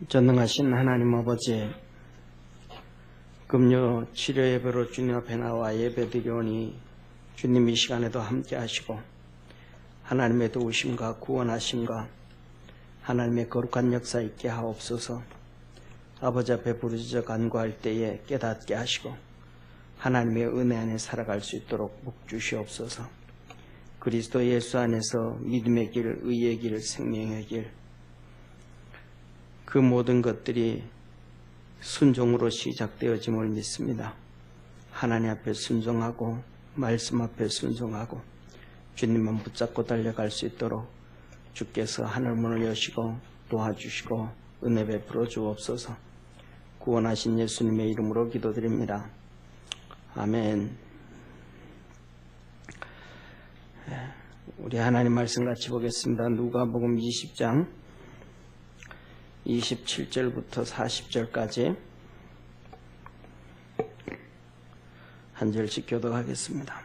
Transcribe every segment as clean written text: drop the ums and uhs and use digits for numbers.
전능하신 하나님 아버지, 금요 치료 예배로 주님 앞에 나와 예배드리오니 주님 이 시간에도 함께 하시고 하나님의 도우심과 구원하심과 하나님의 거룩한 역사 있게 하옵소서. 아버지 앞에 부르짖어 간구할 때에 깨닫게 하시고 하나님의 은혜 안에 살아갈 수 있도록 복 주시옵소서. 그리스도 예수 안에서 믿음의 길, 의의 길, 생명의 길, 그 모든 것들이 순종으로 시작되어짐을 믿습니다. 하나님 앞에 순종하고 말씀 앞에 순종하고 주님만 붙잡고 달려갈 수 있도록 주께서 하늘문을 여시고 도와주시고 은혜 베풀어 주옵소서. 구원하신 예수님의 이름으로 기도드립니다. 아멘. 우리 하나님 말씀 같이 보겠습니다. 누가복음 20장 27절부터 40절까지 한 절씩 교독하겠습니다.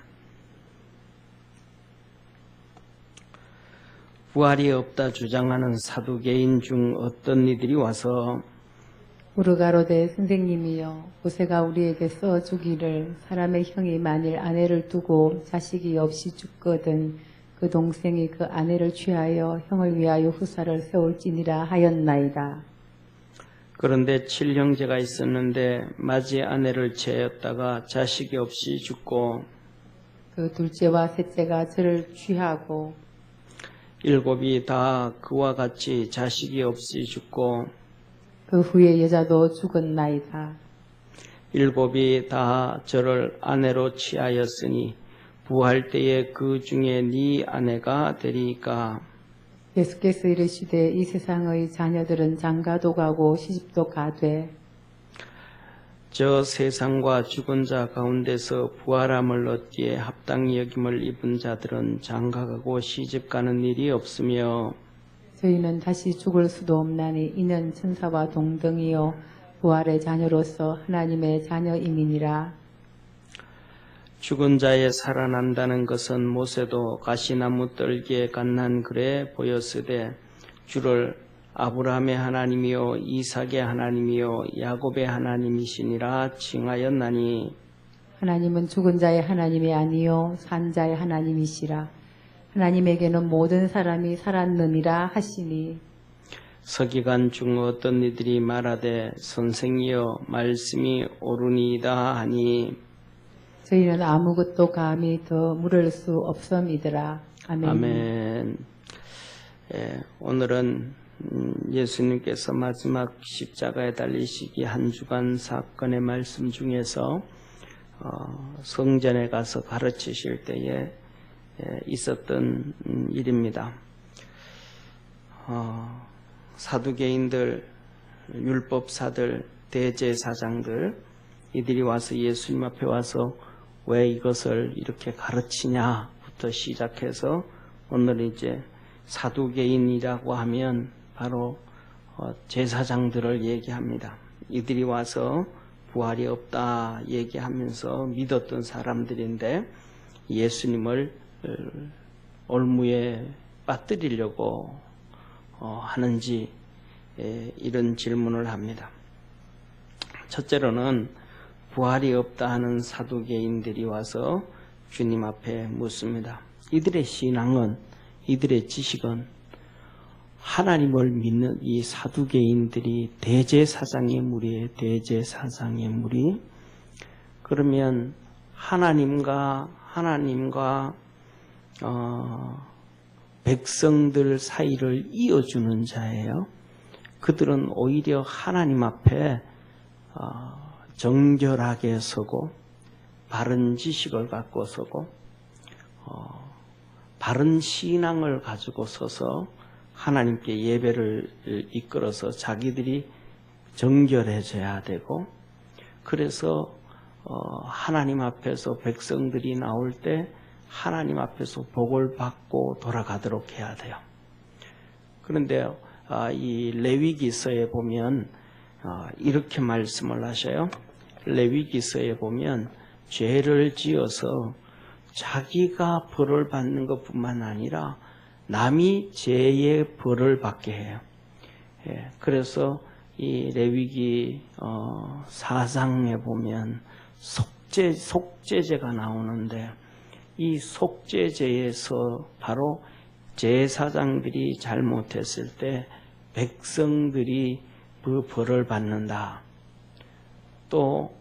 부활이 없다 주장하는 사두개인 중 어떤 이들이 와서 무르가로되 선생님이여, 모세가 우리에게 써주기를 사람의 형이 만일 아내를 두고 자식이 없이 죽거든 그 동생이 그 아내를 취하여 형을 위하여 후사를 세울지니라 하였나이다. 그런데 7형제가 있었는데 맞이 아내를 취하였다가 자식이 없이 죽고 그 둘째와 셋째가 저를 취하고 7이 다 그와 같이 자식이 없이 죽고 그 후에 여자도 죽었나이다. 7이 다 저를 아내로 취하였으니 부활 때에 그 중에 네 아내가 되리까. 예수께서 이르시되 이 세상의 자녀들은 장가도 가고 시집도 가되 저 세상과 죽은 자 가운데서 부활함을 얻기에 합당히 여김을 입은 자들은 장가가고 시집가는 일이 없으며 저희는 다시 죽을 수도 없나니 이는 천사와 동등이요 부활의 자녀로서 하나님의 자녀임이니라. 죽은 자에 살아난다는 것은 모세도 가시나무 떨기에 갓난 글에 보였으되 주를 아브라함의 하나님이요 이삭의 하나님이요 야곱의 하나님이시니라 칭하였나니 하나님은 죽은 자의 하나님이 아니요 산 자의 하나님이시라. 하나님에게는 모든 사람이 살았느니라 하시니 서기관 중 어떤 이들이 말하되 선생이여 말씀이 옳으니이다 하니 저희는 아무것도 감히 더 물을 수 없음이더라. 아멘. 아멘. 오늘은 예수님께서 마지막 십자가에 달리시기 한 주간 사건의 말씀 중에서 성전에 가서 가르치실 때에 있었던 일입니다. 사두개인들, 율법사들, 대제사장들 이들이 와서 예수님 앞에 와서 왜 이것을 이렇게 가르치냐부터 시작해서 오늘 이제 사두개인이라고 하면 바로 제사장들을 얘기합니다. 이들이 와서 부활이 없다 얘기하면서 믿었던 사람들인데 예수님을 올무에 빠뜨리려고 하는지 이런 질문을 합니다. 첫째로는 부활이 없다 하는 사두개인들이 와서 주님 앞에 묻습니다. 이들의 신앙은, 이들의 지식은 하나님을 믿는 이 사두개인들이 대제사장의 무리에 대제사장의 무리. 그러면 하나님과 백성들 사이를 이어주는 자예요. 그들은 오히려 하나님 앞에 정결하게 서고 바른 지식을 갖고 서고 바른 신앙을 가지고 서서 하나님께 예배를 이끌어서 자기들이 정결해져야 되고 그래서 하나님 앞에서 백성들이 나올 때 하나님 앞에서 복을 받고 돌아가도록 해야 돼요. 그런데 이 레위기서에 보면 이렇게 말씀을 하셔요. 레위기서에 보면 죄를 지어서 자기가 벌을 받는 것뿐만 아니라 남이 죄의 벌을 받게 해요. 그래서 이 레위기 4장에 보면 속죄제가 나오는데 이 속죄제에서 바로 제사장들이 잘못했을 때 백성들이 그 벌을 받는다. 또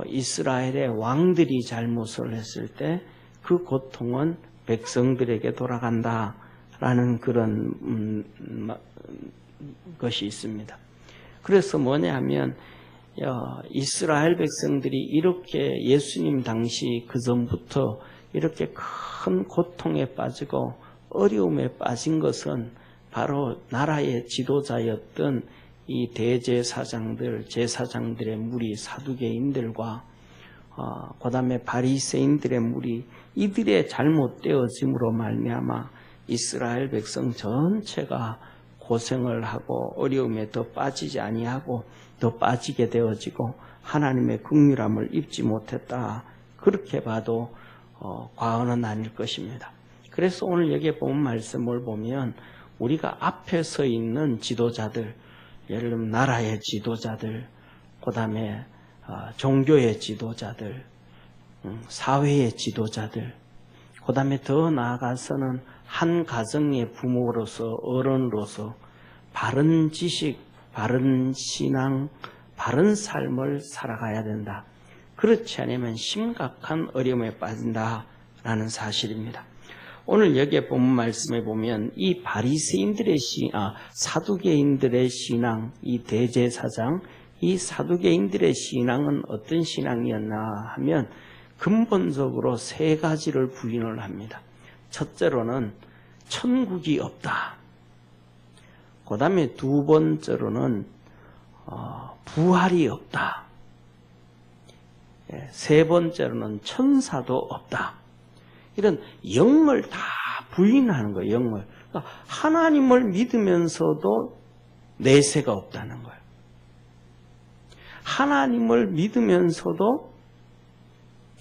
이스라엘의 왕들이 잘못을 했을 때 그 고통은 백성들에게 돌아간다라는 그런 것이 있습니다. 그래서 뭐냐 하면 이스라엘 백성들이 이렇게 예수님 당시 그 전부터 이렇게 큰 고통에 빠지고 어려움에 빠진 것은 바로 나라의 지도자였던 이 대제사장들, 제사장들의 무리, 사두개인들과 그 다음에 바리새인들의 무리, 이들의 잘못되어짐으로 말미암아 이스라엘 백성 전체가 고생을 하고 어려움에 더 빠지지 아니하고 더 빠지게 되어지고 하나님의 긍휼함을 입지 못했다. 그렇게 봐도 과언은 아닐 것입니다. 그래서 오늘 여기에 본 말씀을 보면 우리가 앞에 서 있는 지도자들, 예를 들면 나라의 지도자들, 그 다음에 종교의 지도자들, 사회의 지도자들, 그 다음에 더 나아가서는 한 가정의 부모로서 어른으로서 바른 지식, 바른 신앙, 바른 삶을 살아가야 된다. 그렇지 않으면 심각한 어려움에 빠진다라는 사실입니다. 오늘 여기에 본문 말씀에 보면 이 바리새인들의 사두개인들의 신앙, 이 대제사장, 이 사두개인들의 신앙은 어떤 신앙이었나 하면 근본적으로 세 가지를 부인을 합니다. 첫째로는 천국이 없다. 그 다음에 두 번째로는 부활이 없다. 세 번째로는 천사도 없다. 이런 영을 다 부인하는 거예요. 영을. 그러니까 하나님을 믿으면서도 내세가 없다는 거예요. 하나님을 믿으면서도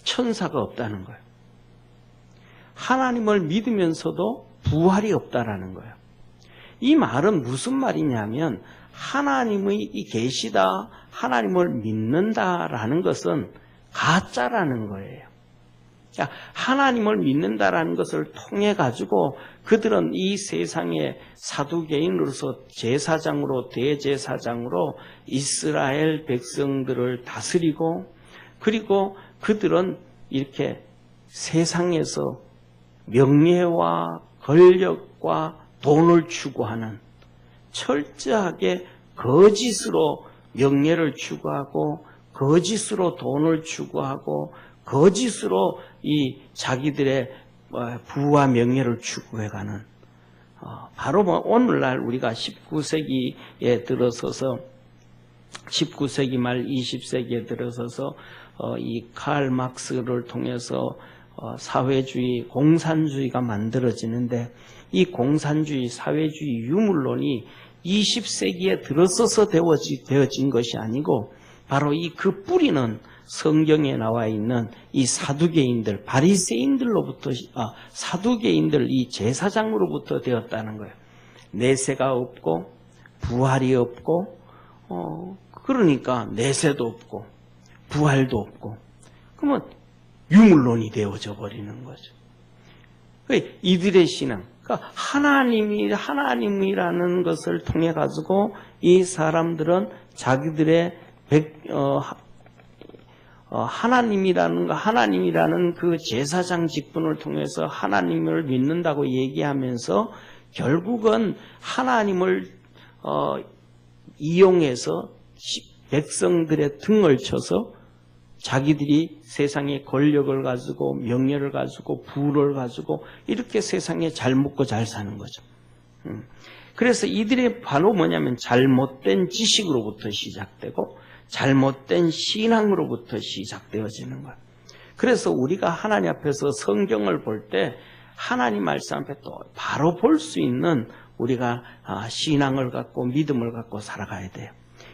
천사가 없다는 거예요. 하나님을 믿으면서도 부활이 없다라는 거예요. 이 말은 무슨 말이냐면 하나님의 계시다, 하나님을 믿는다라는 것은 가짜라는 거예요. 그러니까 하나님을 믿는다라는 것을 통해 가지고 그들은 이 세상의 사두개인으로서 제사장으로 대제사장으로 이스라엘 백성들을 다스리고 그리고 그들은 이렇게 세상에서 명예와 권력과 돈을 추구하는 철저하게 거짓으로 명예를 추구하고 거짓으로 돈을 추구하고 거짓으로 이 자기들의 부와 명예를 추구해가는 바로 오늘날 우리가 19세기에 들어서서 19세기 말 20세기에 들어서서 이 칼 막스를 통해서 사회주의, 공산주의가 만들어지는데 이 공산주의, 사회주의 유물론이 20세기에 들어서서 되어진 것이 아니고 바로 이 그 뿌리는 성경에 나와 있는 이 사두개인들, 바리새인들로부터 사두개인들 이 제사장으로부터 되었다는 거예요. 내세가 없고 부활이 없고 그러니까 내세도 없고 부활도 없고 그러면 유물론이 되어져 버리는 거죠. 이들의 신앙, 그러니까 하나님이라는 것을 통해 가지고 이 사람들은 자기들의 하나님이라는 그 제사장 직분을 통해서 하나님을 믿는다고 얘기하면서 결국은 하나님을 이용해서 백성들의 등을 쳐서 자기들이 세상의 권력을 가지고 명예를 가지고 부를 가지고 이렇게 세상에 잘 먹고 잘 사는 거죠. 그래서 이들의 바로 뭐냐면 잘못된 지식으로부터 시작되고 잘못된 신앙으로부터 시작되어지는 거예요. 그래서 우리가 하나님 앞에서 성경을 볼 때 하나님 말씀 앞에 또 바로 볼 수 있는 우리가 신앙을 갖고 믿음을 갖고 살아가야 돼요.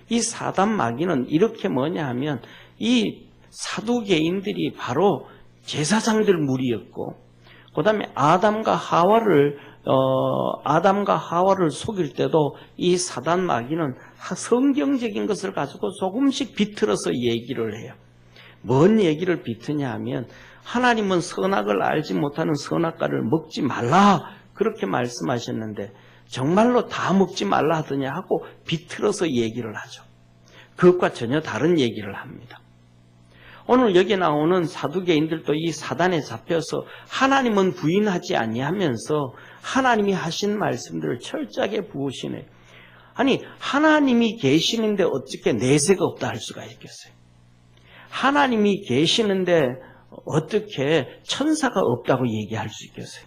이 사단 마귀는 이렇게 뭐냐 하면 이 사두개인들이 바로 제사장들 무리였고 그 다음에 아담과 하와를 속일 때도 이 사단 마귀는 성경적인 것을 가지고 조금씩 비틀어서 얘기를 해요. 뭔 얘기를 비트냐 하면 하나님은 선악을 알지 못하는 선악과를 먹지 말라 그렇게 말씀하셨는데 정말로 다 먹지 말라 하더냐 하고 비틀어서 얘기를 하죠. 그것과 전혀 다른 얘기를 합니다. 오늘 여기 나오는 사두개인들도 이 사단에 잡혀서 하나님은 부인하지 아니하면서 하나님이 하신 말씀들을 철저하게 부으시네. 아니 하나님이 계시는데 어떻게 내세가 없다 할 수가 있겠어요? 하나님이 계시는데 어떻게 천사가 없다고 얘기할 수 있겠어요?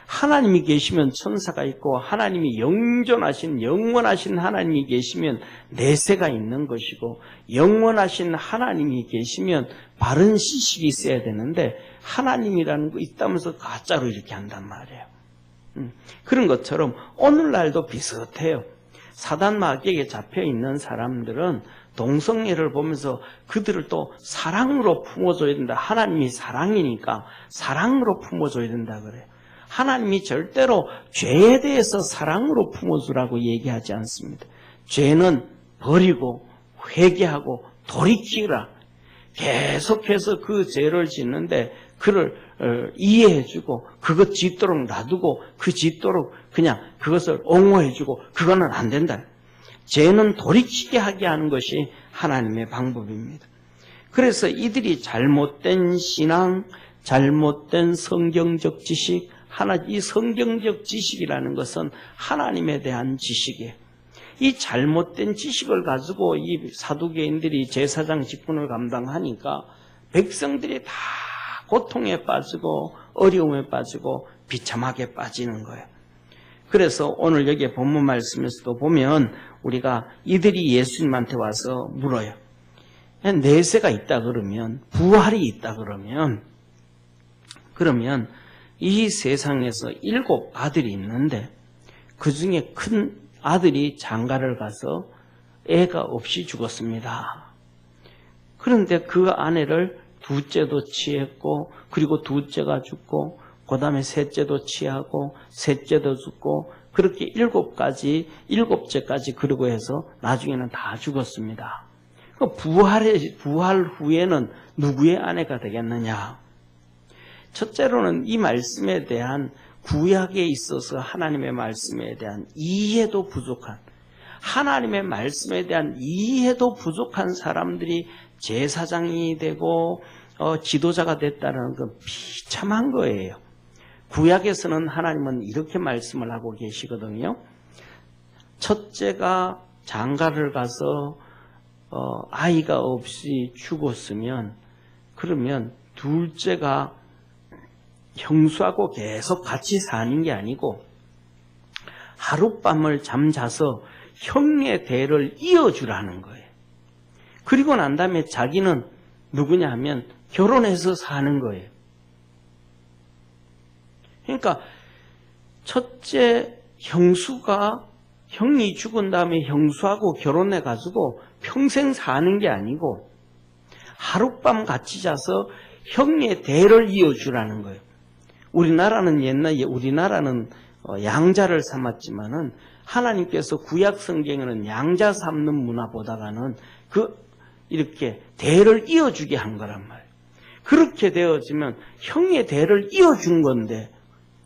하나님이 계시면 천사가 있고 하나님이 영원하신 하나님이 계시면 내세가 있는 것이고 영원하신 하나님이 계시면 바른 지식이 있어야 되는데 하나님이라는 거 있다면서 가짜로 이렇게 한단 말이에요. 그런 것처럼 오늘날도 비슷해요. 사단 마귀에게 잡혀있는 사람들은 동성애를 보면서 그들을 또 사랑으로 품어줘야 된다. 하나님이 사랑이니까 사랑으로 품어줘야 된다 그래요. 하나님이 절대로 죄에 대해서 사랑으로 품어주라고 얘기하지 않습니다. 죄는 버리고 회개하고 돌이키라. 계속해서 그 죄를 짓는데 그를 이해해주고 그것 짓도록 놔두고 그 짓도록 그냥 그것을 옹호해주고 그거는 안 된다. 죄는 돌이키게 하게 하는 것이 하나님의 방법입니다. 그래서 이들이 잘못된 신앙, 잘못된 성경적 지식, 이 성경적 지식이라는 것은 하나님에 대한 지식이에요. 이 잘못된 지식을 가지고 이 사두개인들이 제사장 직분을 감당하니까 백성들이 다 고통에 빠지고 어려움에 빠지고 비참하게 빠지는 거예요. 그래서 오늘 여기 본문 말씀에서도 보면 우리가 이들이 예수님한테 와서 물어요. 내세가 있다 그러면 부활이 있다 그러면 이 세상에서 7 아들이 있는데 그 중에 큰 아들이 장가를 가서 애가 없이 죽었습니다. 그런데 그 아내를 둘째도 취했고 그리고 둘째가 죽고 그 다음에 셋째도 취하고 셋째도 죽고 그렇게 7째까지 그러고 해서 나중에는 다 죽었습니다. 부활 후에는 누구의 아내가 되겠느냐? 첫째로는 이 말씀에 대한 구약에 있어서 하나님의 말씀에 대한 이해도 부족한 하나님의 말씀에 대한 이해도 부족한 사람들이 제사장이 되고 지도자가 됐다는 건 비참한 거예요. 구약에서는 하나님은 이렇게 말씀을 하고 계시거든요. 첫째가 장가를 가서 아이가 없이 죽었으면 그러면 둘째가 형수하고 계속 같이 사는 게 아니고 하룻밤을 잠자서 형의 대를 이어주라는 거예요. 그리고 난 다음에 자기는 누구냐 하면 결혼해서 사는 거예요. 그러니까 첫째 형이 죽은 다음에 형수하고 결혼해가지고 평생 사는 게 아니고 하룻밤 같이 자서 형의 대를 이어주라는 거예요. 우리나라는 양자를 삼았지만은 하나님께서 구약 성경에는 양자 삼는 문화보다는 이렇게 대를 이어주게 한 거란 말이에요. 그렇게 되어지면 형의 대를 이어준 건데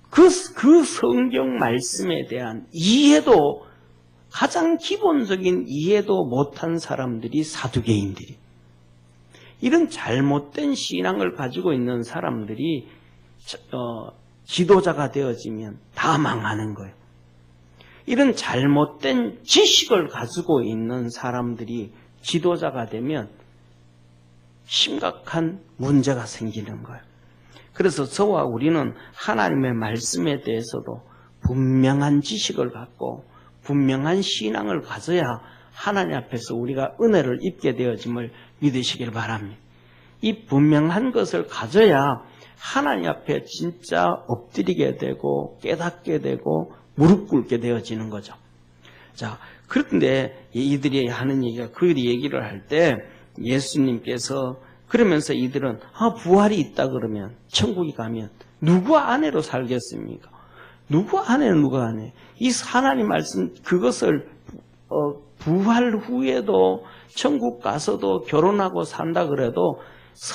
그 성경 말씀에 대한 이해도 가장 기본적인 이해도 못한 사람들이 사두개인들이 이런 잘못된 신앙을 가지고 있는 사람들이 지도자가 되어지면 다 망하는 거예요. 이런 잘못된 지식을 가지고 있는 사람들이 지도자가 되면 심각한 문제가 생기는 거예요. 그래서 저와 우리는 하나님의 말씀에 대해서도 분명한 지식을 갖고 분명한 신앙을 가져야 하나님 앞에서 우리가 은혜를 입게 되어짐을 믿으시길 바랍니다. 이 분명한 것을 가져야 하나님 앞에 진짜 엎드리게 되고 깨닫게 되고 무릎 꿇게 되어지는 거죠. 자, 그런데 이들이 하는 얘기가 그 얘기를 할 때 예수님께서 그러면서 이들은 부활이 있다 그러면 천국에 가면 누구 아내로 살겠습니까? 누구 아내는 누가 아내? 이 하나님 말씀 그것을 부활 후에도 천국 가서도 결혼하고 산다 그래도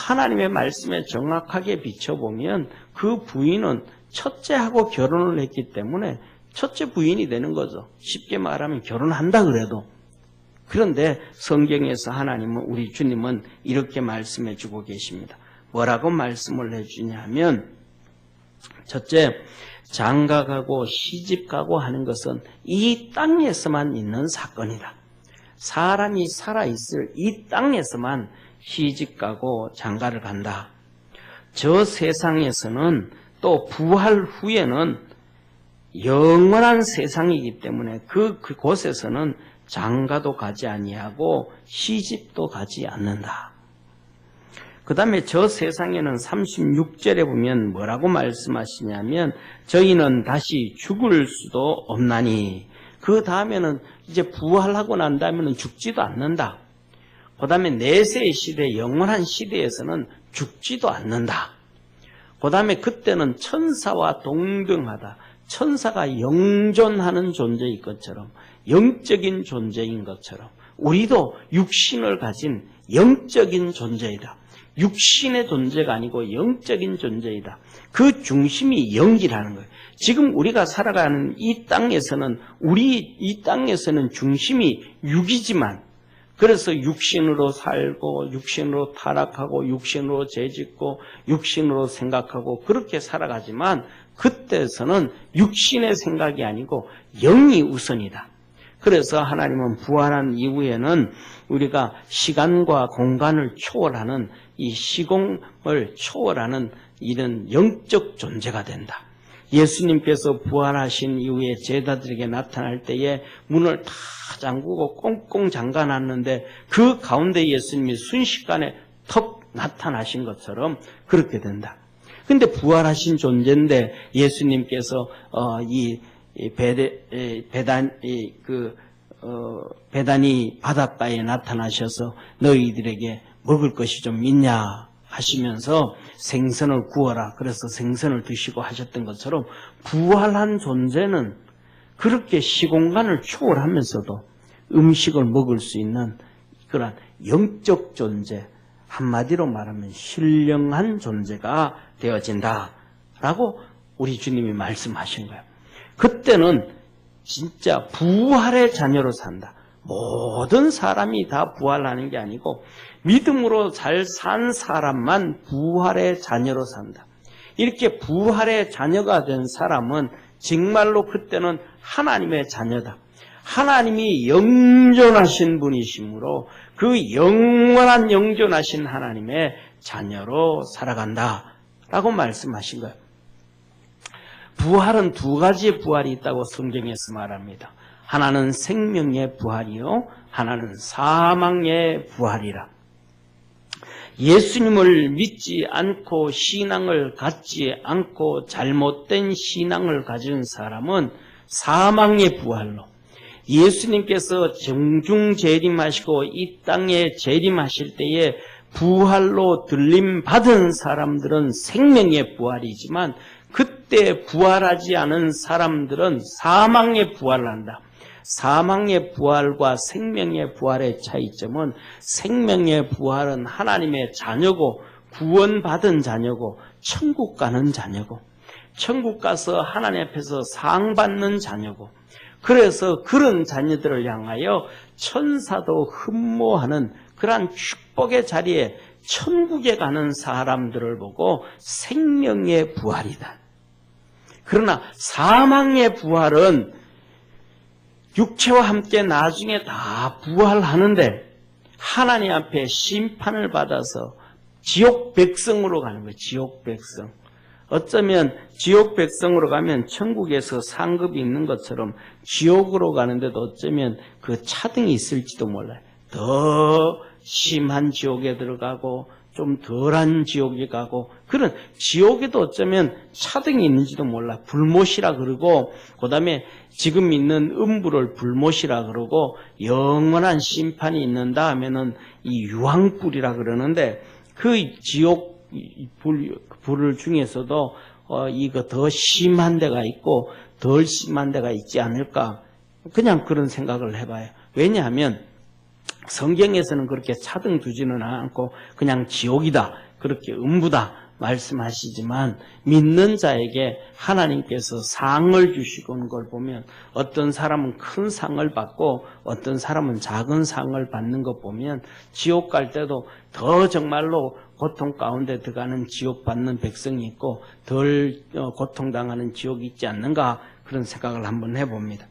하나님의 말씀에 정확하게 비춰보면 그 부인은 첫째하고 결혼을 했기 때문에 첫째 부인이 되는 거죠. 쉽게 말하면 결혼한다 그래도. 그런데 성경에서 하나님은 우리 주님은 이렇게 말씀해 주고 계십니다. 뭐라고 말씀을 해주냐면 첫째, 장가가고 시집가고 하는 것은 이 땅에서만 있는 사건이다. 사람이 살아있을 이 땅에서만 시집가고 장가를 간다. 저 세상에서는 또 부활 후에는 영원한 세상이기 때문에 그곳에서는 장가도 가지 아니하고 시집도 가지 않는다. 그 다음에 저 세상에는 36절에 보면 뭐라고 말씀하시냐면 저희는 다시 죽을 수도 없나니 그 다음에는 이제 부활하고 난 다음에는 죽지도 않는다. 그 다음에 내세의 시대, 영원한 시대에서는 죽지도 않는다. 그 다음에 그때는 천사와 동등하다. 천사가 영존하는 존재인 것처럼 영적인 존재인 것처럼 우리도 육신을 가진 영적인 존재이다. 육신의 존재가 아니고 영적인 존재이다. 그 중심이 영이라는 거예요. 지금 우리가 살아가는 이 땅에서는 이 땅에서는 중심이 육이지만 그래서 육신으로 살고 육신으로 타락하고 육신으로 죄짓고 육신으로 생각하고 그렇게 살아가지만 그때서는 육신의 생각이 아니고 영이 우선이다. 그래서 하나님은 부활한 이후에는 우리가 시간과 공간을 초월하는 이 시공을 초월하는 이런 영적 존재가 된다. 예수님께서 부활하신 이후에 제자들에게 나타날 때에 문을 다 잠그고 꽁꽁 잠가놨는데 그 가운데 예수님이 순식간에 턱 나타나신 것처럼 그렇게 된다. 근데 부활하신 존재인데 예수님께서 베다니 바닷가에 나타나셔서 너희들에게 먹을 것이 좀 있냐 하시면서 생선을 구워라. 그래서 생선을 드시고 하셨던 것처럼 부활한 존재는 그렇게 시공간을 초월하면서도 음식을 먹을 수 있는 그런 영적 존재, 한마디로 말하면 신령한 존재가 되어진다라고 우리 주님이 말씀하신 거예요. 그때는 진짜 부활의 자녀로 산다. 모든 사람이 다 부활하는 게 아니고 믿음으로 잘 산 사람만 부활의 자녀로 산다. 이렇게 부활의 자녀가 된 사람은 정말로 그때는 하나님의 자녀다. 하나님이 영존하신 분이시므로 그 영원한 영존하신 하나님의 자녀로 살아간다라고 말씀하신 거예요. 부활은 두 가지의 부활이 있다고 성경에서 말합니다. 하나는 생명의 부활이요, 하나는 사망의 부활이라. 예수님을 믿지 않고 신앙을 갖지 않고 잘못된 신앙을 가진 사람은 사망의 부활로, 예수님께서 정중 재림하시고 이 땅에 재림하실 때에 부활로 들림 받은 사람들은 생명의 부활이지만 그때 부활하지 않은 사람들은 사망의 부활을 한다. 사망의 부활과 생명의 부활의 차이점은 생명의 부활은 하나님의 자녀고 구원받은 자녀고 천국 가는 자녀고 천국 가서 하나님 앞에서 상 받는 자녀고 그래서 그런 자녀들을 향하여 천사도 흠모하는 그러한 축복의 자리에 천국에 가는 사람들을 보고 생명의 부활이다. 그러나 사망의 부활은 육체와 함께 나중에 다 부활하는데 하나님 앞에 심판을 받아서 지옥 백성으로 가는 거예요. 지옥 백성. 어쩌면 지옥 백성으로 가면 천국에서 상급이 있는 것처럼 지옥으로 가는데도 어쩌면 그 차등이 있을지도 몰라요. 더 심한 지옥에 들어가고 좀 덜한 지옥에 가고 그런 지옥에도 어쩌면 차등이 있는지도 몰라. 불못이라 그러고 그 다음에 지금 있는 음부를 불못이라 그러고 영원한 심판이 있는다 하면은 이 유황불이라 그러는데 그 지옥 불을 중에서도 이거 더 심한 데가 있고 덜 심한 데가 있지 않을까? 그냥 그런 생각을 해봐요. 왜냐하면 성경에서는 그렇게 차등 두지는 않고 그냥 지옥이다, 그렇게 음부다 말씀하시지만 믿는 자에게 하나님께서 상을 주시는 걸 보면 어떤 사람은 큰 상을 받고 어떤 사람은 작은 상을 받는 것 보면 지옥 갈 때도 더 정말로 고통 가운데 들어가는 지옥 받는 백성이 있고 덜 고통당하는 지옥이 있지 않는가, 그런 생각을 한번 해봅니다.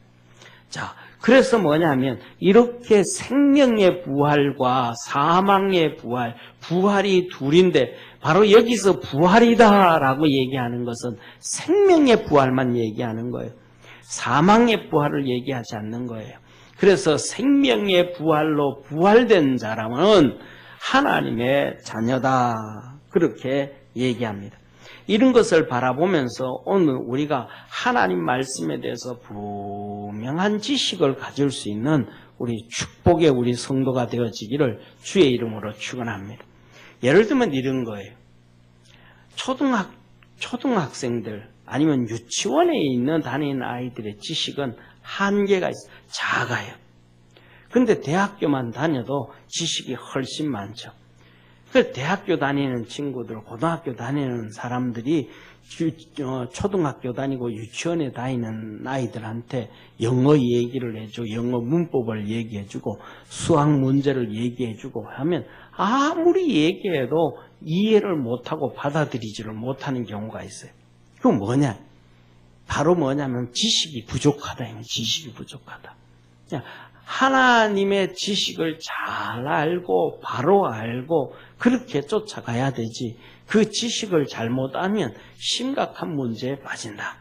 자, 그래서 뭐냐면 이렇게 생명의 부활과 사망의 부활, 부활이 둘인데 바로 여기서 부활이다라고 얘기하는 것은 생명의 부활만 얘기하는 거예요. 사망의 부활을 얘기하지 않는 거예요. 그래서 생명의 부활로 부활된 사람은 하나님의 자녀다, 그렇게 얘기합니다. 이런 것을 바라보면서 오늘 우리가 하나님 말씀에 대해서 분명한 지식을 가질 수 있는 우리 축복의 우리 성도가 되어지기를 주의 이름으로 축원합니다. 예를 들면 이런 거예요. 초등학생들 아니면 유치원에 있는 다니는 아이들의 지식은 한계가 있어요. 작아요. 그런데 대학교만 다녀도 지식이 훨씬 많죠. 그 대학교 다니는 친구들, 고등학교 다니는 사람들이 초등학교 다니고 유치원에 다니는 아이들한테 영어 얘기를 해주고 영어 문법을 얘기해주고 수학 문제를 얘기해주고 하면 아무리 얘기해도 이해를 못하고 받아들이지를 못하는 경우가 있어요. 그건 뭐냐? 바로 뭐냐면 지식이 부족하다. 지식이 부족하다. 하나님의 지식을 잘 알고 바로 알고 그렇게 쫓아가야 되지, 그 지식을 잘못 알면 심각한 문제에 빠진다.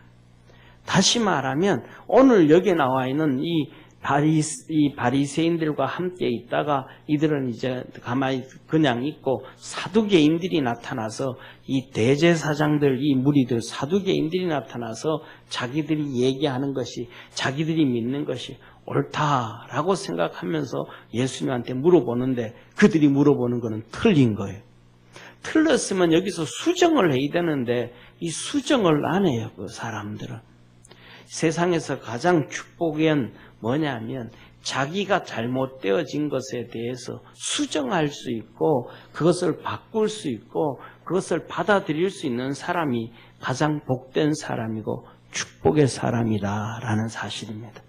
다시 말하면 오늘 여기 나와 있는 이 바리새인들과 함께 있다가 이들은 이제 가만히 그냥 있고 사두개인들이 나타나서 이 대제사장들, 이 무리들 사두개인들이 나타나서 자기들이 얘기하는 것이, 자기들이 믿는 것이 옳다라고 생각하면서 예수님한테 물어보는데 그들이 물어보는 것은 틀린 거예요. 틀렸으면 여기서 수정을 해야 되는데 이 수정을 안 해요. 그 사람들은. 세상에서 가장 축복은 뭐냐면 자기가 잘못되어진 것에 대해서 수정할 수 있고 그것을 바꿀 수 있고 그것을 받아들일 수 있는 사람이 가장 복된 사람이고 축복의 사람이다라는 사실입니다.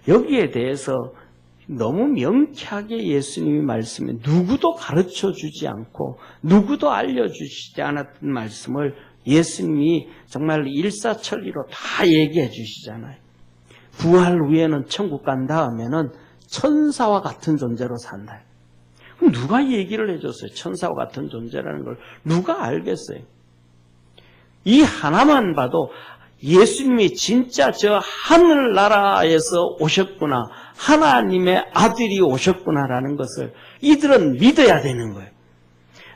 여기에 대해서 너무 명쾌하게 예수님이 말씀에 누구도 가르쳐주지 않고 누구도 알려주시지 않았던 말씀을 예수님이 정말 일사천리로 다 얘기해 주시잖아요. 부활 후에는 천국 간 다음에는 천사와 같은 존재로 산다. 그럼 누가 얘기를 해줬어요? 천사와 같은 존재라는 걸 누가 알겠어요? 이 하나만 봐도 예수님이 진짜 저 하늘나라에서 오셨구나, 하나님의 아들이 오셨구나라는 것을 이들은 믿어야 되는 거예요.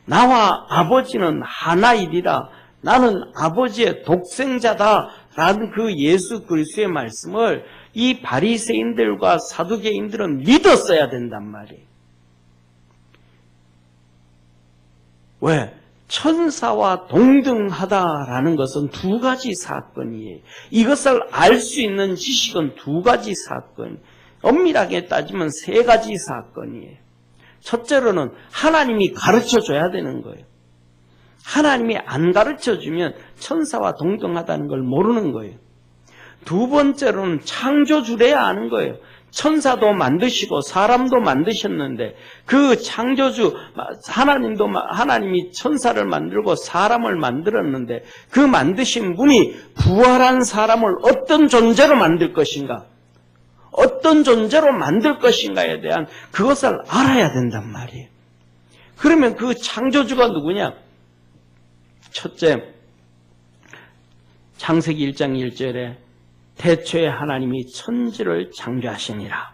나와 아버지는 하나이리라, 나는 아버지의 독생자다라는 그 예수 그리스도의 말씀을 이 바리새인들과 사두개인들은 믿었어야 된단 말이에요. 왜? 천사와 동등하다라는 것은 두 가지 사건이에요. 이것을 알 수 있는 지식은 두 가지 사건, 엄밀하게 따지면 세 가지 사건이에요. 첫째로는 하나님이 가르쳐줘야 되는 거예요. 하나님이 안 가르쳐주면 천사와 동등하다는 걸 모르는 거예요. 두 번째로는 창조주래야 아는 거예요. 천사도 만드시고 사람도 만드셨는데 그 창조주 하나님이 천사를 만들고 사람을 만들었는데 그 만드신 분이 부활한 사람을 어떤 존재로 만들 것인가, 어떤 존재로 만들 것인가에 대한 그것을 알아야 된단 말이에요. 그러면 그 창조주가 누구냐? 첫째, 창세기 1장 1절에 태초에 하나님이 천지를 창조하시니라.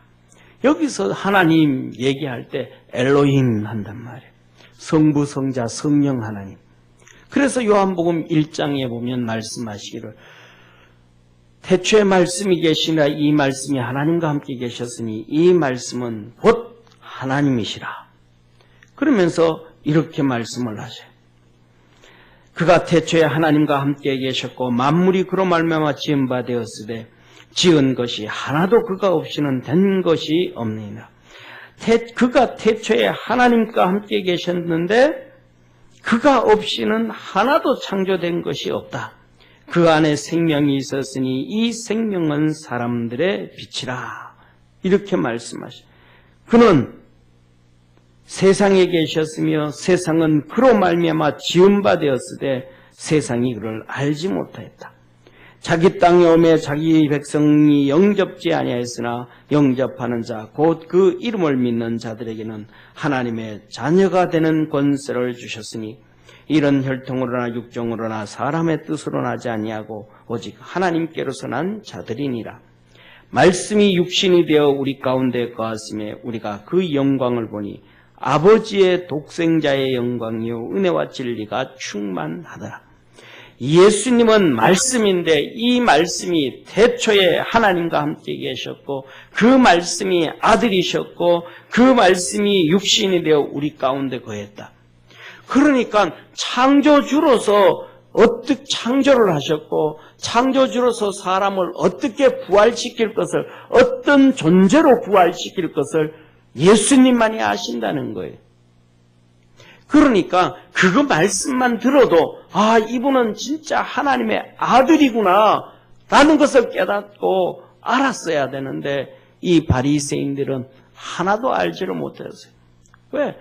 여기서 하나님 얘기할 때 엘로힘 한단 말이에요. 성부, 성자, 성령 하나님. 그래서 요한복음 1장에 보면 말씀하시기를 태초에 말씀이 계시니라, 이 말씀이 하나님과 함께 계셨으니 이 말씀은 곧 하나님이시라. 그러면서 이렇게 말씀을 하셔요. 그가 태초에 하나님과 함께 계셨고 만물이 그로 말미암아 지은 바 되었으되 지은 것이 하나도 그가 없이는 된 것이 없느니라. 그가 태초에 하나님과 함께 계셨는데 그가 없이는 하나도 창조된 것이 없다. 그 안에 생명이 있었으니 이 생명은 사람들의 빛이라. 이렇게 말씀하시죠. 그는 세상에 계셨으며 세상은 그로 말미암아 지은 바 되었으되 세상이 그를 알지 못하였다. 자기 땅에 오매 자기 백성이 영접지 아니하였으나 영접하는 자 곧 그 이름을 믿는 자들에게는 하나님의 자녀가 되는 권세를 주셨으니 이런 혈통으로나 육정으로나 사람의 뜻으로 나지 아니하고 오직 하나님께로서 난 자들이니라. 말씀이 육신이 되어 우리 가운데 거하심에 우리가 그 영광을 보니 아버지의 독생자의 영광이요 은혜와 진리가 충만하더라. 예수님은 말씀인데 이 말씀이 태초에 하나님과 함께 계셨고 그 말씀이 아들이셨고 그 말씀이 육신이 되어 우리 가운데 거했다. 그러니까 창조주로서 어떻게 창조를 하셨고 창조주로서 사람을 어떻게 부활시킬 것을 어떤 존재로 부활시킬 것을 예수님만이 아신다는 거예요. 그러니까 그거 말씀만 들어도 아 이분은 진짜 하나님의 아들이구나 라는 것을 깨닫고 알았어야 되는데 이 바리새인들은 하나도 알지를 못했어요. 왜?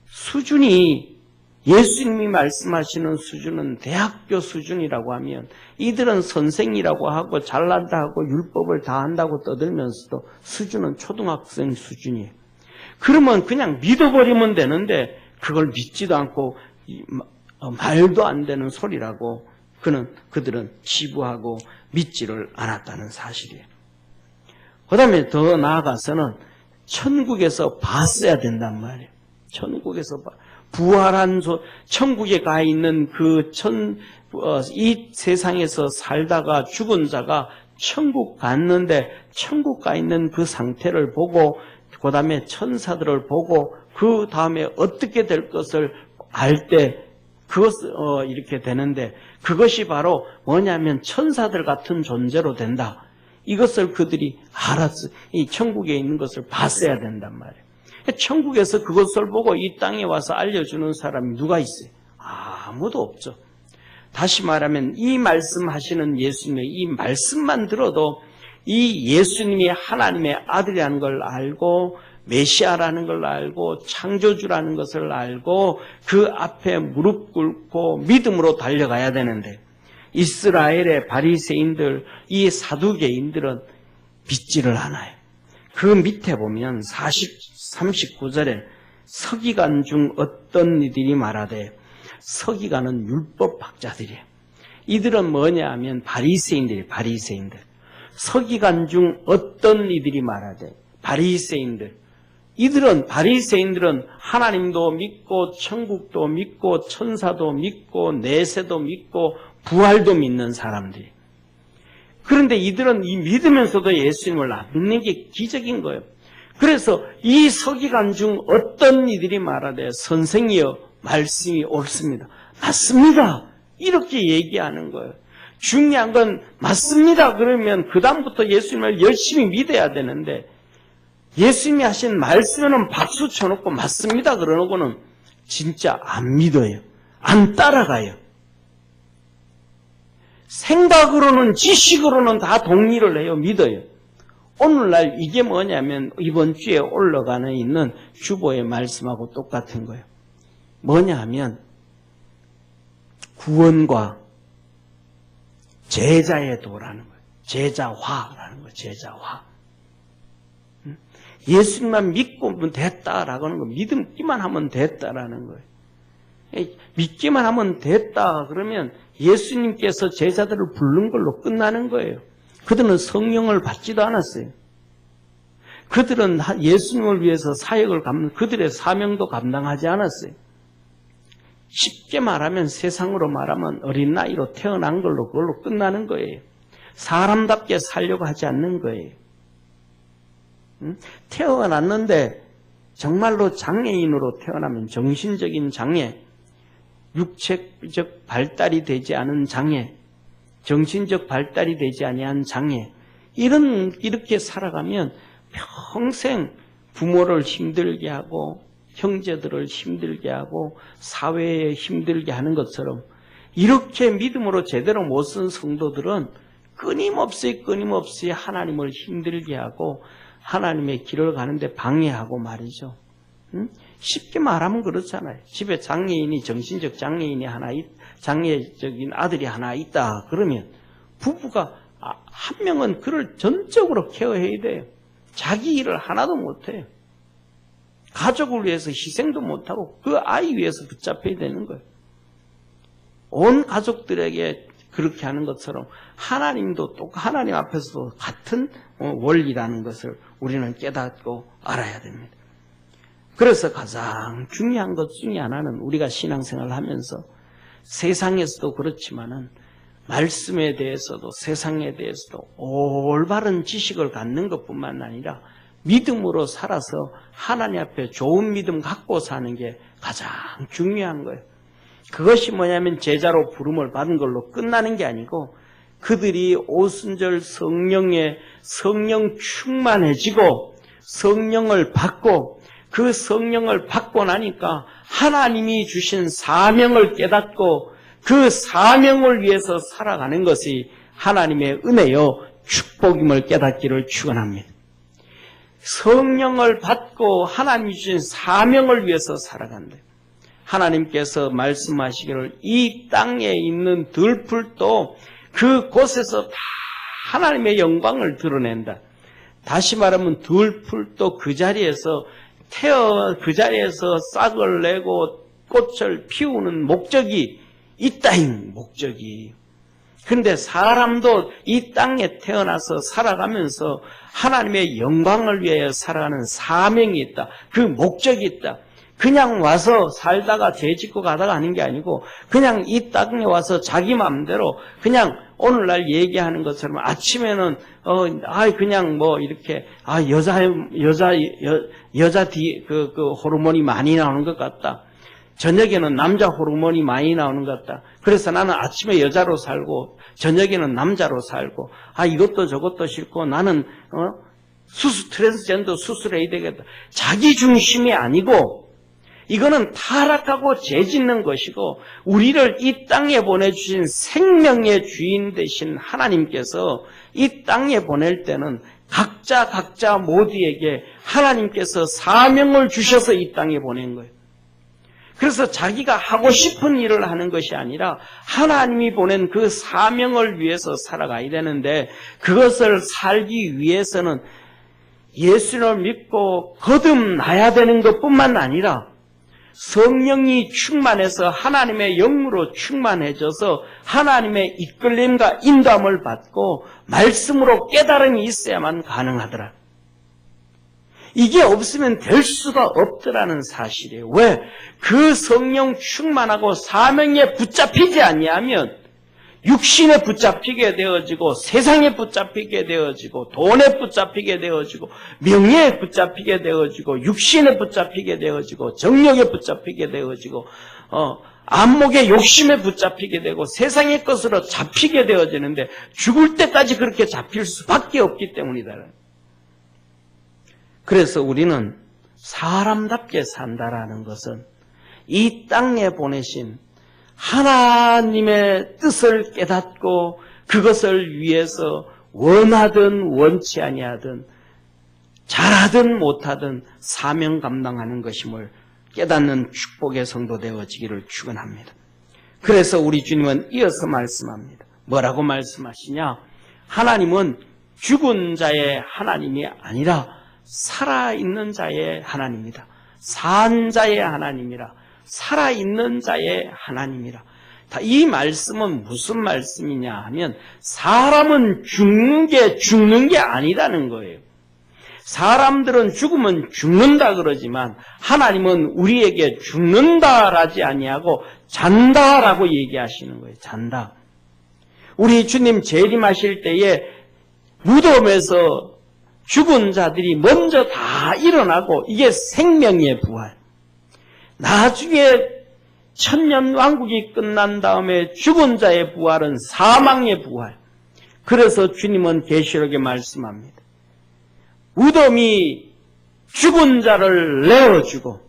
수준이 예수님이 말씀하시는 수준은 대학교 수준이라고 하면 이들은 선생이라고 하고 잘난다 하고 율법을 다 한다고 떠들면서도 수준은 초등학생 수준이에요. 그러면 그냥 믿어버리면 되는데 그걸 믿지도 않고 말도 안 되는 소리라고 그들은 치부하고 믿지를 않았다는 사실이에요. 그 다음에 더 나아가서는 천국에서 봤어야 된단 말이에요. 천국에서 부활한 천국에 가 있는 이 세상에서 살다가 죽은 자가 천국 갔는데 천국 가 있는 그 상태를 보고 그 다음에 천사들을 보고 그 다음에 어떻게 될 것을 알 때 이렇게 되는데 그것이 바로 뭐냐면 천사들 같은 존재로 된다. 이것을 그들이 알았어. 이 천국에 있는 것을 봤어야 된단 말이에요. 천국에서 그것을 보고 이 땅에 와서 알려주는 사람이 누가 있어요? 아무도 없죠. 다시 말하면 이 말씀하시는 예수님의 이 말씀만 들어도 이 예수님이 하나님의 아들이라는 걸 알고 메시아라는 걸 알고 창조주라는 것을 알고 그 앞에 무릎 꿇고 믿음으로 달려가야 되는데 이스라엘의 바리새인들, 이 사두개인들은 믿지를 않아요. 그 밑에 보면 39절에 서기관 중 어떤 이들이 말하되 서기관은 율법학자들이에요. 이들은 뭐냐 하면 바리새인들. 서기관 중 어떤 이들이 말하되 바리새인들. 바리새인들은 하나님도 믿고 천국도 믿고 천사도 믿고 내세도 믿고 부활도 믿는 사람들이. 그런데 이들은 이 믿으면서도 예수님을 안 믿는 게 기적인 거예요. 그래서 이 서기관 중 어떤 이들이 말하되 선생이여 말씀이 옳습니다. 맞습니다. 이렇게 얘기하는 거예요. 중요한 건 맞습니다. 그러면 그 다음부터 예수님을 열심히 믿어야 되는데 예수님이 하신 말씀에는 박수 쳐놓고 맞습니다. 그러고는 진짜 안 믿어요. 안 따라가요. 생각으로는 지식으로는 다 동의를 해요. 믿어요. 오늘날 이게 뭐냐면 이번 주에 올라가는 있는 주보의 말씀하고 똑같은 거예요. 뭐냐 하면 구원과 제자의 도라는 거예요. 제자화라는 거예요. 제자화. 예수님만 믿고 됐다라고 하는 거, 믿기만 하면 됐다라는 거예요. 믿기만 하면 됐다 그러면 예수님께서 제자들을 부른 걸로 끝나는 거예요. 그들은 성령을 받지도 않았어요. 그들은 예수님을 위해서 사역을 그들의 사명도 감당하지 않았어요. 쉽게 말하면 세상으로 말하면 어린 나이로 태어난 걸로 그걸로 끝나는 거예요. 사람답게 살려고 하지 않는 거예요. 태어났는데 정말로 장애인으로 태어나면 정신적인 장애, 육체적 발달이 되지 않은 장애, 정신적 발달이 되지 아니한 장애, 이렇게 살아가면 평생 부모를 힘들게 하고 형제들을 힘들게 하고 사회에 힘들게 하는 것처럼 이렇게 믿음으로 제대로 못 쓴 성도들은 끊임없이 하나님을 힘들게 하고 하나님의 길을 가는데 방해하고 말이죠. 쉽게 말하면 그렇잖아요. 집에 장애인이, 정신적 장애인이 장애적인 아들이 하나 있다 그러면 부부가 한 명은 그를 전적으로 케어해야 돼요. 자기 일을 하나도 못해요. 가족을 위해서 희생도 못하고 그 아이 위해서 붙잡혀야 되는 거예요. 온 가족들에게 그렇게 하는 것처럼 하나님도 또 하나님 앞에서도 같은 원리라는 것을 우리는 깨닫고 알아야 됩니다. 그래서 가장 중요한 것 중에 하나는 우리가 신앙생활을 하면서 세상에서도 그렇지만은 말씀에 대해서도 세상에 대해서도 올바른 지식을 갖는 것뿐만 아니라 믿음으로 살아서 하나님 앞에 좋은 믿음 갖고 사는 게 가장 중요한 거예요. 그것이 뭐냐면 제자로 부름을 받은 걸로 끝나는 게 아니고 그들이 오순절 성령 충만해지고 성령을 받고 그 성령을 받고 나니까 하나님이 주신 사명을 깨닫고 그 사명을 위해서 살아가는 것이 하나님의 은혜요 축복임을 깨닫기를 축원합니다. 성령을 받고 하나님이 주신 사명을 위해서 살아간다. 하나님께서 말씀하시기를 이 땅에 있는 들풀도 그곳에서 다 하나님의 영광을 드러낸다. 다시 말하면 들풀도 그 자리에서 그 자리에서 싹을 내고 꽃을 피우는 목적이 있다잉 목적이. 그런데 사람도 이 땅에 태어나서 살아가면서 하나님의 영광을 위하여 살아가는 사명이 있다. 그 목적이 있다. 그냥 와서 살다가 죄 짓고 가다가 하는 게 아니고 그냥 이 땅에 와서 자기 마음대로 그냥 오늘날 얘기하는 것처럼 아침에는 그냥 뭐 이렇게 여자 호르몬이 많이 나오는 것 같다. 저녁에는 남자 호르몬이 많이 나오는 것 같다. 그래서 나는 아침에 여자로 살고 저녁에는 남자로 살고 이것도 저것도 싫고 나는 트랜스젠더 수술해야 되겠다. 자기 중심이 아니고 이거는 타락하고 죄 짓는 것이고 우리를 이 땅에 보내주신 생명의 주인 되신 하나님께서 이 땅에 보낼 때는 각자 모두에게 하나님께서 사명을 주셔서 이 땅에 보낸 거예요. 그래서 자기가 하고 싶은 일을 하는 것이 아니라 하나님이 보낸 그 사명을 위해서 살아가야 되는데 그것을 살기 위해서는 예수를 믿고 거듭나야 되는 것뿐만 아니라 성령이 충만해서 하나님의 영으로 충만해져서 하나님의 이끌림과 인도함을 받고 말씀으로 깨달음이 있어야만 가능하더라. 이게 없으면 될 수가 없더라는 사실이에요. 왜? 그 성령 충만하고 사명에 붙잡히지 아니하면 육신에 붙잡히게 되어지고 세상에 붙잡히게 되어지고 돈에 붙잡히게 되어지고 명예에 붙잡히게 되어지고 육신에 붙잡히게 되어지고 정력에 붙잡히게 되어지고 안목의 욕심에 붙잡히게 되고 세상의 것으로 잡히게 되어지는데 죽을 때까지 그렇게 잡힐 수밖에 없기 때문이다. 그래서 우리는 사람답게 산다라는 것은 이 땅에 보내신 하나님의 뜻을 깨닫고 그것을 위해서 원하든 원치 아니하든 잘하든 못하든 사명 감당하는 것임을 깨닫는 축복의 성도 되어지기를 축원합니다. 그래서 우리 주님은 이어서 말씀합니다. 뭐라고 말씀하시냐? 하나님은 죽은 자의 하나님이 아니라 살아있는 자의 하나님이다. 산 자의 하나님이라. 살아있는 자의 하나님이라. 이 말씀은 무슨 말씀이냐 하면 사람은 죽는 게 아니라는 거예요. 사람들은 죽으면 죽는다 그러지만 하나님은 우리에게 죽는다라지 아니하고 잔다라고 얘기하시는 거예요. 잔다. 우리 주님 재림하실 때에 무덤에서 죽은 자들이 먼저 다 일어나고 이게 생명의 부활. 나중에 천년 왕국이 끝난 다음에 죽은 자의 부활은 사망의 부활. 그래서 주님은 계시록에 말씀합니다. 무덤이 죽은 자를 내어주고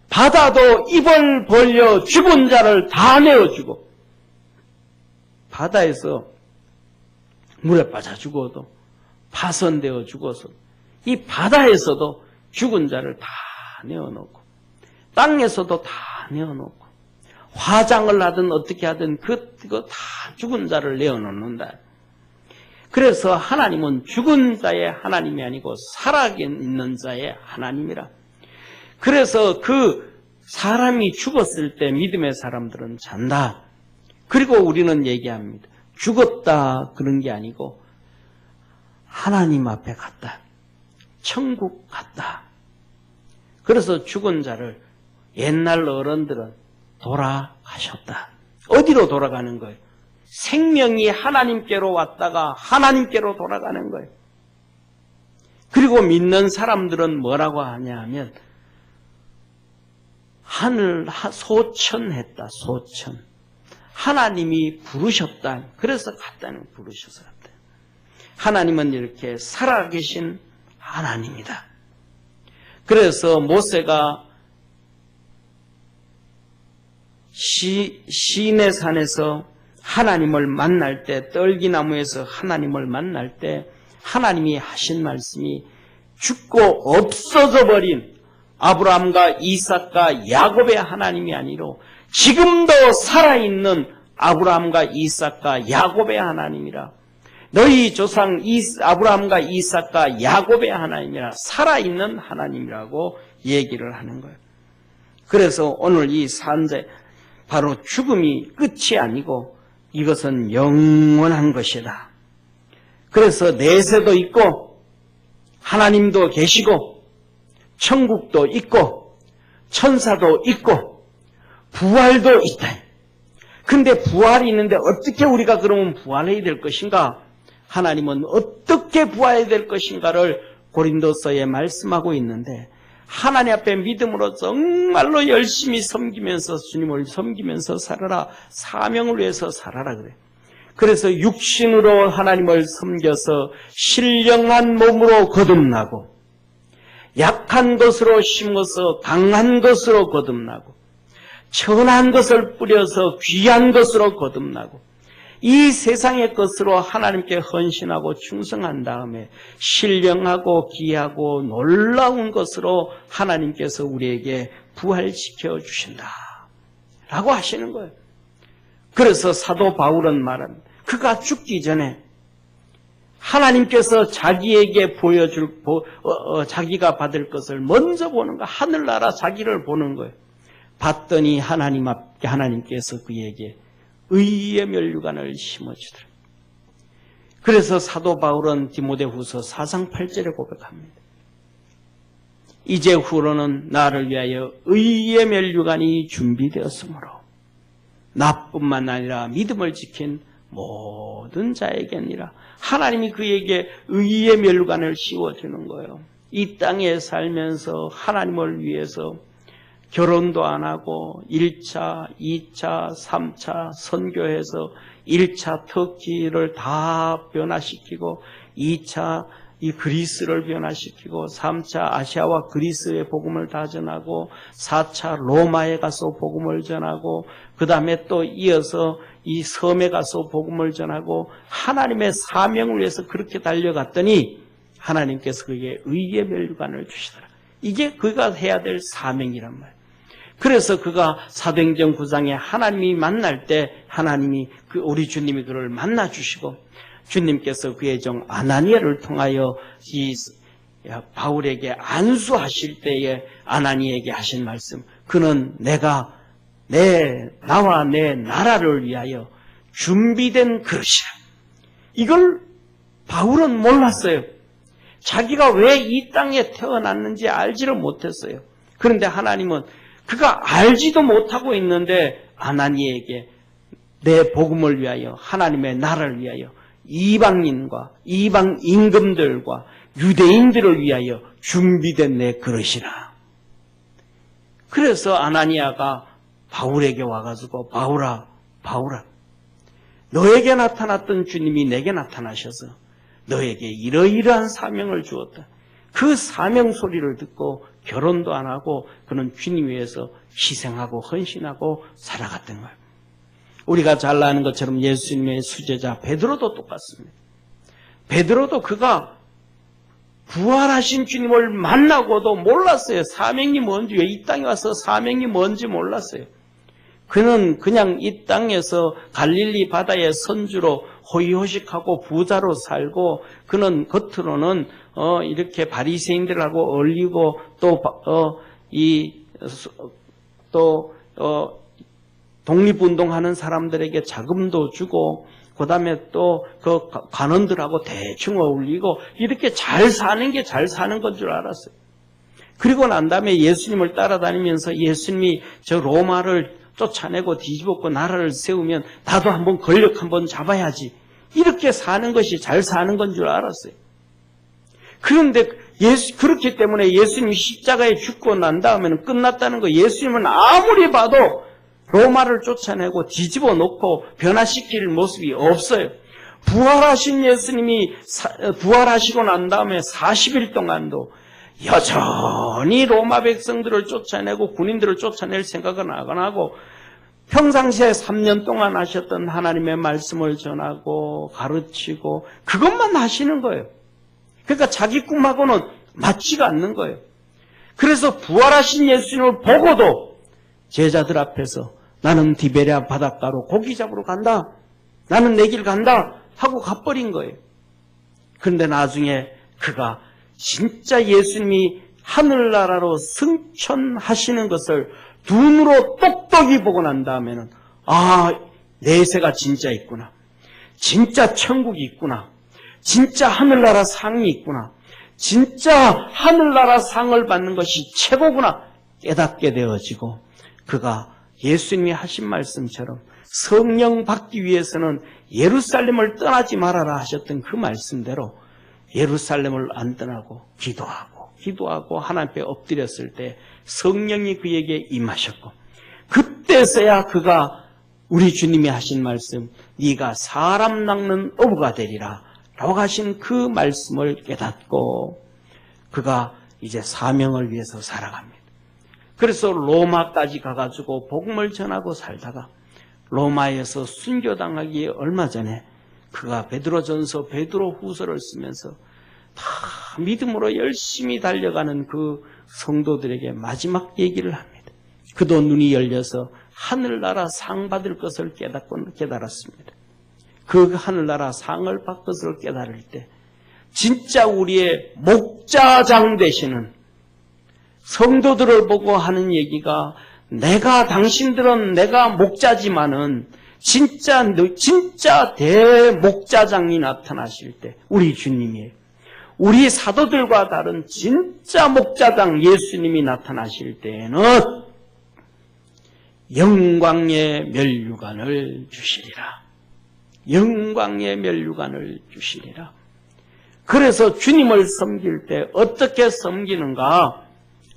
바다도 입을 벌려 죽은 자를 다 내어주고 바다에서 물에 빠져 죽어도 파손되어 죽어서 이 바다에서도 죽은 자를 다 내어놓고 땅에서도 다 내어놓고 화장을 하든 어떻게 하든 그거 다 죽은 자를 내어놓는다. 그래서 하나님은 죽은 자의 하나님이 아니고 살아있는 자의 하나님이라. 그래서 그 사람이 죽었을 때 믿음의 사람들은 잔다. 그리고 우리는 얘기합니다. 죽었다 그런 게 아니고 하나님 앞에 갔다. 천국 갔다. 그래서 죽은 자를 옛날 어른들은 돌아가셨다. 어디로 돌아가는 거예요? 생명이 하나님께로 왔다가 하나님께로 돌아가는 거예요. 그리고 믿는 사람들은 뭐라고 하냐 하면 하늘 소천했다. 소천. 하나님이 부르셨다. 그래서 갔다는 부르셔서 갔다. 하나님은 이렇게 살아계신 하나님이다. 그래서 모세가 시내 산에서 하나님을 만날 때, 떨기나무에서 하나님을 만날 때 하나님이 하신 말씀이 죽고 없어져 버린 아브라함과 이삭과 야곱의 하나님이 아니로 지금도 살아있는 아브라함과 이삭과 야곱의 하나님이라. 너희 조상 아브라함과 이삭과 야곱의 하나님이라. 살아있는 하나님이라고 얘기를 하는 거예요. 그래서 오늘 이 산재 바로 죽음이 끝이 아니고 이것은 영원한 것이다. 그래서 내세도 있고 하나님도 계시고 천국도 있고 천사도 있고 부활도 있다. 근데 부활이 있는데 어떻게 우리가 그러면 부활해야 될 것인가? 하나님은 어떻게 부활해야 될 것인가를 고린도서에 말씀하고 있는데 하나님 앞에 믿음으로 정말로 열심히 섬기면서 주님을 섬기면서 살아라. 사명을 위해서 살아라 그래. 그래서 육신으로 하나님을 섬겨서 신령한 몸으로 거듭나고 약한 것으로 심어서 강한 것으로 거듭나고 천한 것을 뿌려서 귀한 것으로 거듭나고 이 세상의 것으로 하나님께 헌신하고 충성한 다음에 신령하고 귀하고 놀라운 것으로 하나님께서 우리에게 부활시켜 주신다 라고 하시는 거예요. 그래서 사도 바울은 말합니다. 그가 죽기 전에 하나님께서 자기에게 보여줄 자기가 받을 것을 먼저 보는 거, 하늘나라 자기를 보는 거예요. 봤더니 하나님께서 그에게 의의 면류관을 심어주더라. 그래서 사도 바울은 디모데후서 4장 8절에 고백합니다. 이제후로는 나를 위하여 의의 면류관이 준비되었으므로 나뿐만 아니라 믿음을 지킨 모든 자에게니라. 하나님이 그에게 의의 면류관을 씌워주는 거예요. 이 땅에 살면서 하나님을 위해서 결혼도 안 하고 1차, 2차, 3차 선교해서 1차 터키를 다 변화시키고 2차 이 그리스를 변화시키고 3차 아시아와 그리스의 복음을 다 전하고 4차 로마에 가서 복음을 전하고 그 다음에 또 이어서 이 섬에 가서 복음을 전하고 하나님의 사명을 위해서 그렇게 달려갔더니 하나님께서 그에게 의의 면류관을 주시더라. 이게 그가 해야 될 사명이란 말이에요. 그래서 그가 사도행전 9장에 하나님이 만날 때 하나님이 우리 주님이 그를 만나 주시고 주님께서 그의 종 아나니아를 통하여 이 바울에게 안수하실 때에 아나니아에게 하신 말씀, 그는 나와 내 나라를 위하여 준비된 그릇이라. 이걸 바울은 몰랐어요. 자기가 왜 이 땅에 태어났는지 알지를 못했어요. 그런데 하나님은 그가 알지도 못하고 있는데 아나니아에게 내 복음을 위하여 하나님의 나라를 위하여 이방인과 이방 임금들과 유대인들을 위하여 준비된 내 그릇이라. 그래서 아나니아가 바울에게 와가지고 바울아 너에게 나타났던 주님이 내게 나타나셔서 너에게 이러이러한 사명을 주었다. 그 사명 소리를 듣고 결혼도 안 하고 그는 주님 위해서 희생하고 헌신하고 살아갔던 거예요. 우리가 잘 아는 것처럼 예수님의 수제자 베드로도 똑같습니다. 베드로도 그가 부활하신 주님을 만나고도 몰랐어요. 사명이 뭔지, 왜 이 땅에 와서 사명이 뭔지 몰랐어요. 그는 그냥 이 땅에서 갈릴리 바다의 선주로 호의호식하고 부자로 살고, 그는 겉으로는 이렇게 바리새인들하고 어울리고 독립운동하는 사람들에게 자금도 주고, 그 다음에 또 그 관원들하고 대충 어울리고 이렇게 잘 사는 게 잘 사는 건 줄 알았어요. 그리고 난 다음에 예수님을 따라다니면서 예수님이 저 로마를 쫓아내고 뒤집었고 나라를 세우면 나도 한번 권력 한번 잡아야지, 이렇게 사는 것이 잘 사는 건 줄 알았어요. 그런데 그렇기 때문에 예수님이 십자가에 죽고 난 다음에는 끝났다는 거, 예수님은 아무리 봐도 로마를 쫓아내고 뒤집어 놓고 변화시킬 모습이 없어요. 부활하신 예수님이 부활하시고 난 다음에 40일 동안도 여전히 로마 백성들을 쫓아내고 군인들을 쫓아낼 생각은 안 하고, 평상시에 3년 동안 하셨던 하나님의 말씀을 전하고 가르치고 그것만 하시는 거예요. 그러니까 자기 꿈하고는 맞지가 않는 거예요. 그래서 부활하신 예수님을 보고도 제자들 앞에서 나는 디베랴 바닷가로 고기 잡으러 간다, 나는 내 길 간다 하고 가버린 거예요. 그런데 나중에 그가 진짜 예수님이 하늘나라로 승천하시는 것을 눈으로 똑똑히 보고 난 다음에는 내세가 진짜 있구나, 진짜 천국이 있구나, 진짜 하늘나라 상이 있구나, 진짜 하늘나라 상을 받는 것이 최고구나 깨닫게 되어지고, 그가 예수님이 하신 말씀처럼 성령 받기 위해서는 예루살렘을 떠나지 말아라 하셨던 그 말씀대로 예루살렘을 안 떠나고 기도하고 하나님 앞에 엎드렸을 때 성령이 그에게 임하셨고, 그때서야 그가 우리 주님이 하신 말씀, 네가 사람 낚는 어부가 되리라 라고 하신 그 말씀을 깨닫고 그가 이제 사명을 위해서 살아갑니다. 그래서 로마까지 가가지고 복음을 전하고 살다가 로마에서 순교당하기 얼마 전에 그가 베드로전서 베드로후서를 쓰면서 다 믿음으로 열심히 달려가는 그 성도들에게 마지막 얘기를 합니다. 그도 눈이 열려서 하늘나라 상 받을 것을 깨달았습니다. 그 하늘나라 상을 받을 것을 깨달을 때 진짜 우리의 목자장 되시는 성도들을 보고 하는 얘기가, 당신들은 내가 목자지만은 진짜 대목자장이 나타나실 때 우리 주님이에요. 우리 사도들과 다른 진짜 목자장 예수님이 나타나실 때에는 영광의 면류관을 주시리라. 영광의 면류관을 주시리라. 그래서 주님을 섬길 때 어떻게 섬기는가?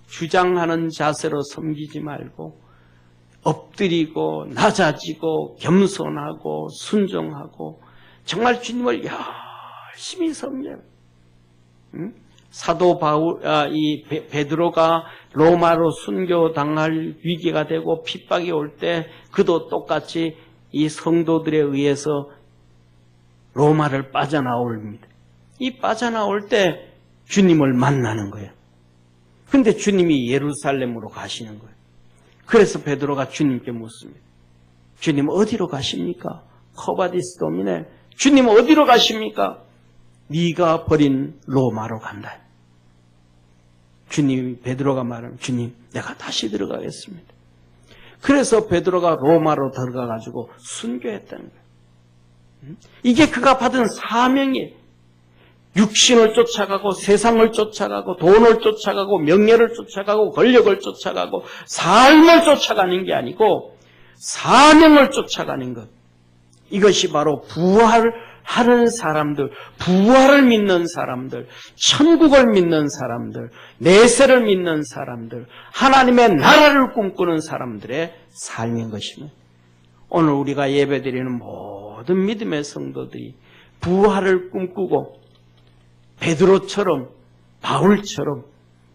주장하는 자세로 섬기지 말고 엎드리고 낮아지고 겸손하고 순종하고 정말 주님을 열심히 섬겨요. 사도 베드로가 로마로 순교당할 위기가 되고 핍박이 올 때 그도 똑같이 이 성도들에 의해서 로마를 빠져나옵니다. 이 빠져나올 때 주님을 만나는 거예요. 근데 주님이 예루살렘으로 가시는 거예요. 그래서 베드로가 주님께 묻습니다. 주님 어디로 가십니까? 커바디스 도미네. 주님 어디로 가십니까? 네가 버린 로마로 간다. 베드로가 말하면 주님 내가 다시 들어가겠습니다. 그래서 베드로가 로마로 들어가가지고 순교했다는 거예요. 이게 그가 받은 사명이에요. 육신을 쫓아가고 세상을 쫓아가고 돈을 쫓아가고 명예를 쫓아가고 권력을 쫓아가고 삶을 쫓아가는 게 아니고 사명을 쫓아가는 것. 이것이 바로 하는 사람들, 부활을 믿는 사람들, 천국을 믿는 사람들, 내세를 믿는 사람들, 하나님의 나라를 꿈꾸는 사람들의 삶인 것입니다. 오늘 우리가 예배드리는 모든 믿음의 성도들이 부활을 꿈꾸고 베드로처럼 바울처럼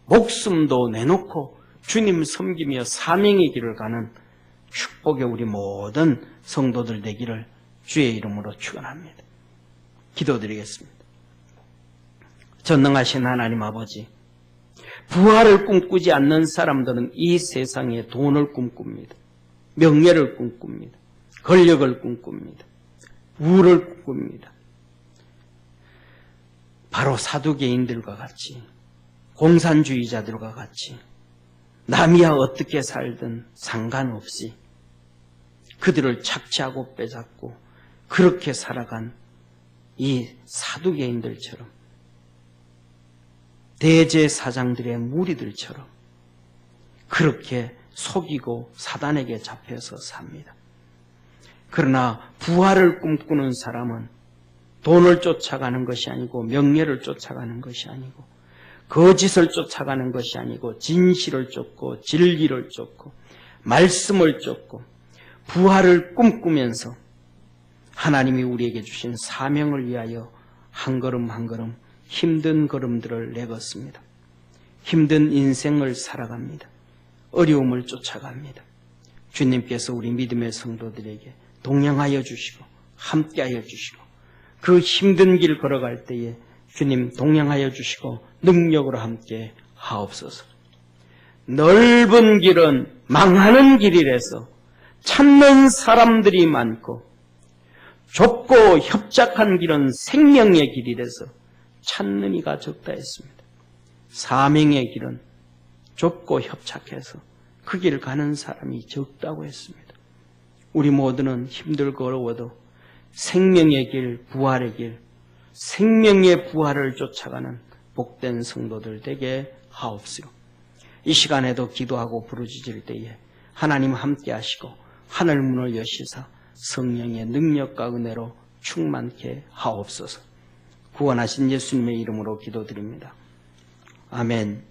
목숨도 내놓고 주님 섬기며 사명의 길을 가는 축복의 우리 모든 성도들 되기를 주의 이름으로 축원합니다. 기도드리겠습니다. 전능하신 하나님 아버지, 부활을 꿈꾸지 않는 사람들은 이 세상에 돈을 꿈꿉니다. 명예를 꿈꿉니다. 권력을 꿈꿉니다. 우를 꿈꿉니다. 바로 사두개인들과 같이, 공산주의자들과 같이 남이야 어떻게 살든 상관없이 그들을 착취하고 빼잡고 그렇게 살아간 이 사두개인들처럼, 대제사장들의 무리들처럼 그렇게 속이고 사단에게 잡혀서 삽니다. 그러나 부활을 꿈꾸는 사람은 돈을 쫓아가는 것이 아니고 명예를 쫓아가는 것이 아니고 거짓을 쫓아가는 것이 아니고 진실을 쫓고 진리를 쫓고 말씀을 쫓고 부활을 꿈꾸면서 하나님이 우리에게 주신 사명을 위하여 한 걸음 한 걸음 힘든 걸음들을 내걷습니다. 힘든 인생을 살아갑니다. 어려움을 쫓아갑니다. 주님께서 우리 믿음의 성도들에게 동행하여 주시고 함께하여 주시고 그 힘든 길 걸어갈 때에 주님 동행하여 주시고 능력으로 함께 하옵소서. 넓은 길은 망하는 길이라서 찾는 사람들이 많고 좁고 협착한 길은 생명의 길이라서 찾는 이가 적다 했습니다. 사명의 길은 좁고 협착해서 그 길을 가는 사람이 적다고 했습니다. 우리 모두는 힘들고 어려워도 생명의 길, 부활의 길, 생명의 부활을 쫓아가는 복된 성도들 되게 하옵시고, 이 시간에도 기도하고 부르짖을 때에 하나님 함께 하시고 하늘 문을 여시사 성령의 능력과 은혜로 충만케 하옵소서. 구원하신 예수님의 이름으로 기도드립니다. 아멘.